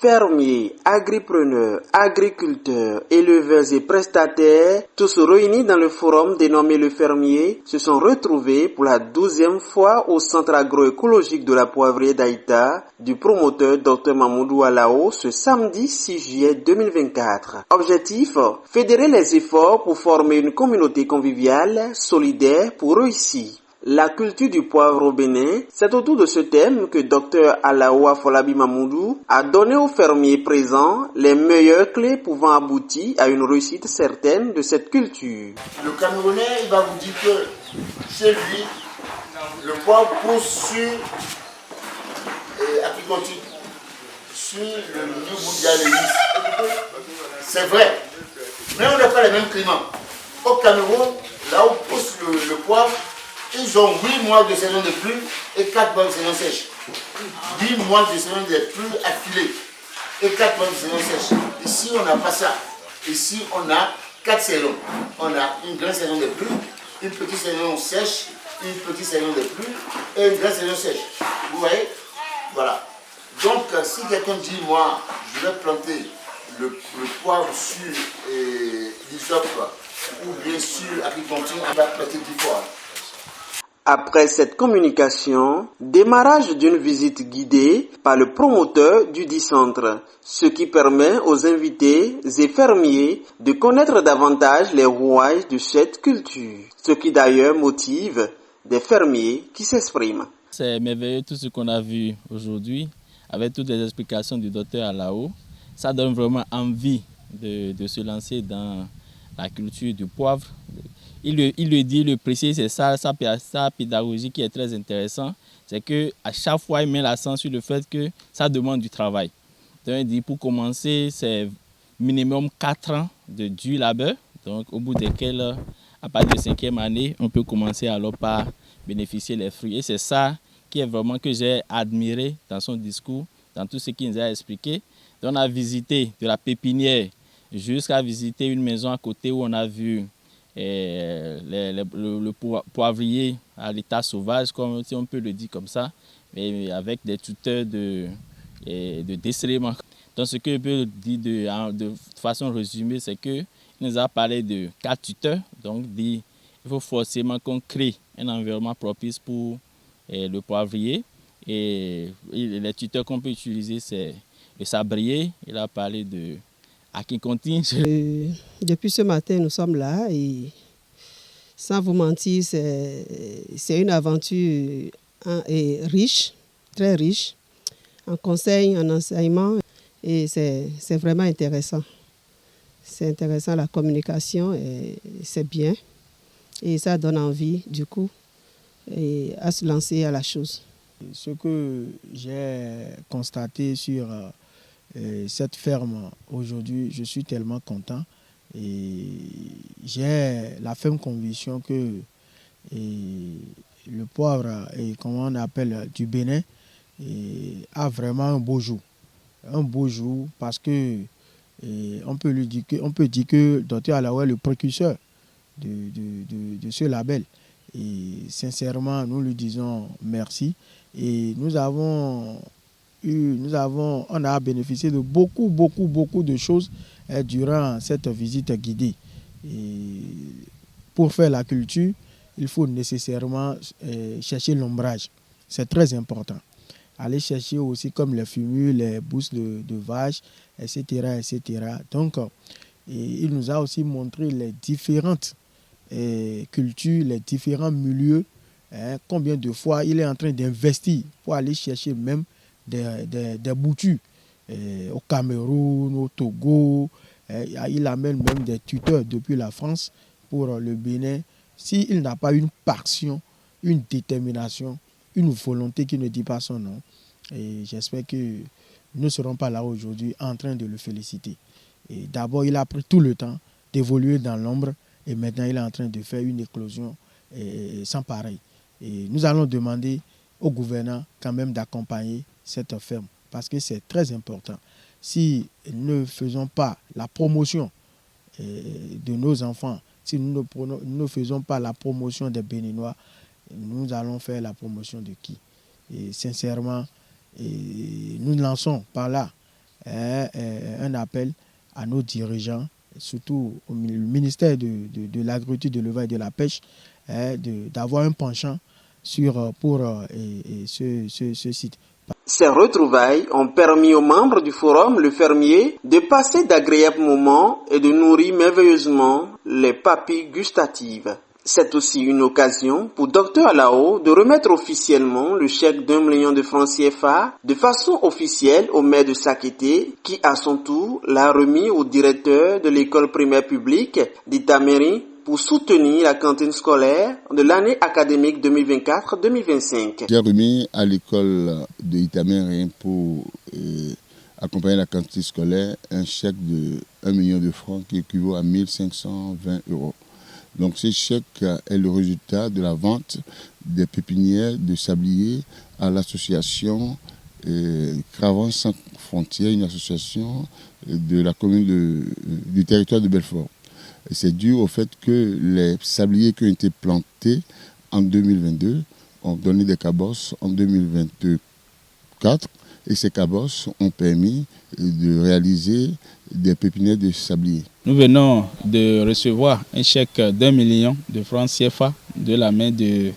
Fermiers, agripreneurs, agriculteurs, éleveurs et prestataires, tous réunis dans le forum dénommé Le Fermier, se sont retrouvés pour la 12e fois au centre agroécologique de la Poivrière d'Aïta du promoteur Dr Mamoudou Alao ce samedi 6 juillet 2024. Objectif, fédérer les efforts pour former une communauté conviviale, solidaire pour réussir. La culture du poivre au Bénin, c'est autour de ce thème que Dr Alao Afolabi Mamoudou a donné aux fermiers présents les meilleures clés pouvant aboutir à une réussite certaine de cette culture. Le Camerounais, il va vous dire que chez lui, le poivre pousse sur l'agriculture, sur le milieu mondial. C'est vrai, mais on n'a pas les mêmes climats. Au Cameroun, là où pousse le poivre, ils ont 8 mois de saison de pluie et 4 mois de saison sèche. 8 mois de saison de pluie affilée et 4 mois de saison sèche. Ici, on n'a pas ça. Ici, on a 4 saisons. On a une grande saison de pluie, une petite saison sèche, une petite saison de pluie et une grande saison sèche. Vous voyez? Voilà. Donc, si quelqu'un dit, moi, je vais planter le poivre sur l'hysope ou bien sur l'agriculture, on va planter 10 fois. Après cette communication, démarrage d'une visite guidée par le promoteur du dit centre, ce qui permet aux invités et fermiers de connaître davantage les rouages de cette culture, ce qui d'ailleurs motive des fermiers qui s'expriment. C'est merveilleux tout ce qu'on a vu aujourd'hui, avec toutes les explications du docteur Alao. Ça donne vraiment envie de se lancer dans la culture du poivre. Il le dit, il le précise, c'est ça, sa pédagogie qui est très intéressante. C'est qu'à chaque fois, il met l'accent sur le fait que ça demande du travail. Donc, il dit pour commencer, c'est minimum 4 ans de dur labeur. Donc, au bout desquels, à partir de 5e année, on peut commencer alors par bénéficier des fruits. Et c'est ça qui est vraiment que j'ai admiré dans son discours, dans tout ce qu'il nous a expliqué. Donc, on a visité de la pépinière jusqu'à visiter une maison à côté où on a vu le poivrier à l'état sauvage, comme si on peut le dire comme ça, mais avec des tuteurs de décèlement. Donc ce que je peux dire de façon résumée, c'est qu'il nous a parlé de 4 tuteurs. Donc il faut forcément qu'on crée un environnement propice pour le poivrier. Et les tuteurs qu'on peut utiliser, c'est le sabrier. Il a parlé de Depuis ce matin, nous sommes là et sans vous mentir, c'est une aventure riche, très riche, en conseils, en enseignements et c'est vraiment intéressant. C'est intéressant la communication, c'est bien et ça donne envie du coup à se lancer à la chose. Ce que j'ai constaté sur cette ferme aujourd'hui, je suis tellement content et j'ai la ferme conviction que le poivre, comment on appelle, du Bénin, a vraiment un beau jour. Un beau jour parce que on peut dire que Dr Alao est le précurseur de ce label. Et sincèrement, nous lui disons merci. Et on a bénéficié de beaucoup de choses durant cette visite guidée. Et pour faire la culture, il faut nécessairement chercher l'ombrage. C'est très important. Aller chercher aussi comme les fumures, les bousses de vaches, etc. Donc, il nous a aussi montré les différentes cultures, les différents milieux. Combien de fois il est en train d'investir pour aller chercher même des boutures au Cameroun, au Togo. Il amène même des tuteurs depuis la France pour le Bénin. S'il n'a pas une passion, une détermination, une volonté qui ne dit pas son nom, et j'espère que nous ne serons pas là aujourd'hui en train de le féliciter. D'abord, il a pris tout le temps d'évoluer dans l'ombre et maintenant il est en train de faire une éclosion sans pareil. Et nous allons demander au gouverneur quand même d'accompagner cette ferme parce que c'est très important. Si nous ne faisons pas la promotion de nos enfants, si nous ne faisons pas la promotion des Béninois, nous allons faire la promotion de qui? Et sincèrement, nous lançons par là un appel à nos dirigeants, surtout au ministère de l'Agriculture, de l'Élevage et de la Pêche, d'avoir un penchant pour ce site. Ces retrouvailles ont permis aux membres du forum Le Fermier de passer d'agréables moments et de nourrir merveilleusement les papilles gustatives. C'est aussi une occasion pour Dr Alao de remettre officiellement le chèque d'1 million de francs CFA de façon officielle au maire de Sakété, qui à son tour l'a remis au directeur de l'école primaire publique d'Itameri pour soutenir la cantine scolaire de l'année académique 2024-2025. J'ai remis à l'école de Itameri pour accompagner la cantine scolaire un chèque de 1 million de francs qui équivaut à 1520 €. Donc ce chèque est le résultat de la vente des pépinières de sabliers à l'association Cravants sans frontières, une association de la commune du territoire de Belfort. Et c'est dû au fait que les sabliers qui ont été plantés en 2022 ont donné des cabosses en 2024 et ces cabosses ont permis de réaliser des pépinières de sabliers. Nous venons de recevoir un chèque d'1 million de francs CFA de la main du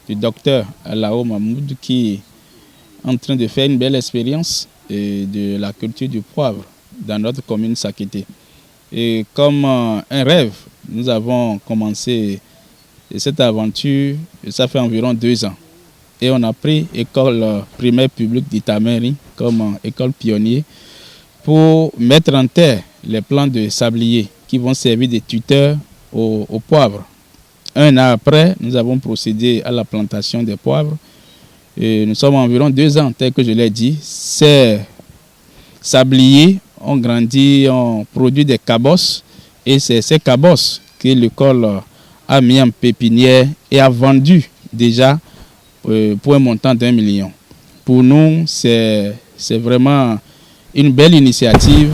docteur Alao Mahmoud qui est en train de faire une belle expérience de la culture du poivre dans notre commune Sakété. Et comme un rêve, nous avons commencé cette aventure, ça fait environ 2 ans. Et on a pris l'école primaire publique d'Itameri comme école pionnier pour mettre en terre les plants de sablier qui vont servir de tuteurs au poivre. 1 an après, nous avons procédé à la plantation des poivres. Et nous sommes environ 2 ans, tel que je l'ai dit. Ces sabliers ont grandi, ont produit des cabosses. Et c'est ces cabosses que l'école a mis en pépinière et a vendu déjà pour un montant d'1 million. Pour nous, c'est vraiment une belle initiative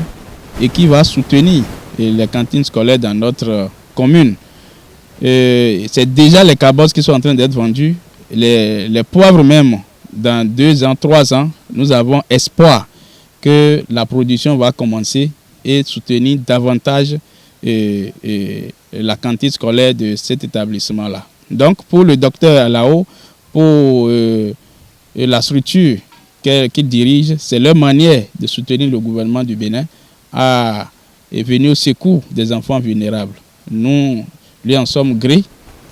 et qui va soutenir les cantines scolaires dans notre commune. C'est déjà les cabosses qui sont en train d'être vendues. Les poivres même, dans 2 ans, 3 ans, nous avons espoir que la production va commencer et soutenir davantage la cantine scolaire de cet établissement-là. Donc pour le docteur Alao, pour la structure qu'il dirige, c'est leur manière de soutenir le gouvernement du Bénin à venir au secours des enfants vulnérables. Nous lui en sommes gré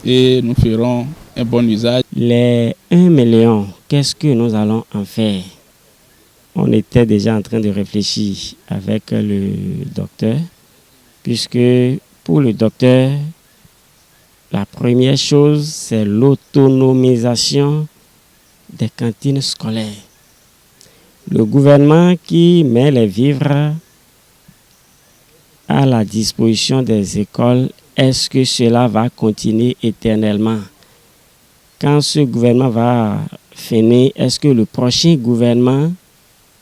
et nous ferons un bon usage. Les 1 million, qu'est-ce que nous allons en faire? On était déjà en train de réfléchir avec le docteur, puisque pour le docteur, la première chose, c'est l'autonomisation des cantines scolaires. Le gouvernement qui met les vivres à la disposition des écoles, est-ce que cela va continuer éternellement? Quand ce gouvernement va finir, est-ce que le prochain gouvernement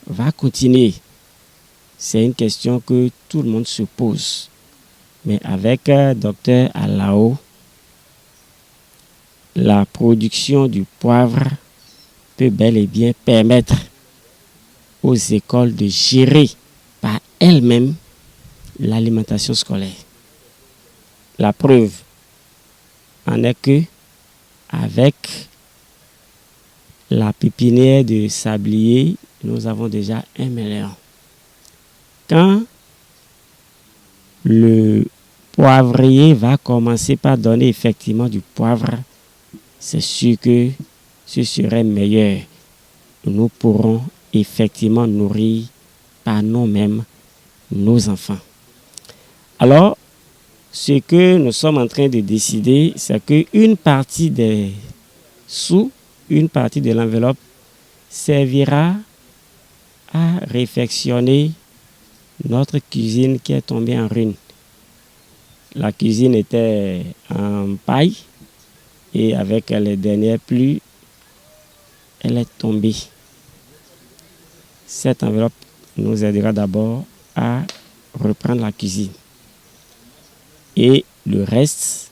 va continuer? C'est une question que tout le monde se pose. Mais avec Dr Alao, la production du poivre peut bel et bien permettre aux écoles de gérer par elles-mêmes l'alimentation scolaire. La preuve en est que avec la pépinière de sablier, nous avons déjà 1 million. Quand le poivrier va commencer par donner effectivement du poivre, c'est sûr que ce serait meilleur. Nous pourrons effectivement nourrir par nous-mêmes nos enfants. Alors, ce que nous sommes en train de décider, c'est qu'une partie des sous, une partie de l'enveloppe servira à réfectionner notre cuisine qui est tombée en ruine. La cuisine était en paille et avec les dernières pluies, elle est tombée. Cette enveloppe nous aidera d'abord à reprendre la cuisine. Et le reste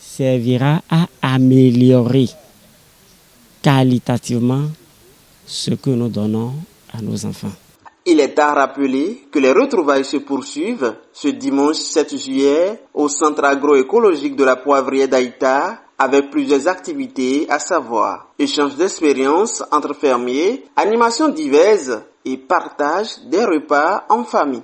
servira à améliorer qualitativement ce que nous donnons à nos enfants. Il est à rappeler que les retrouvailles se poursuivent ce dimanche 7 juillet au centre agroécologique de la Poivrière d'Aïta avec plusieurs activités à savoir échange d'expériences entre fermiers, animations diverses et partage des repas en famille.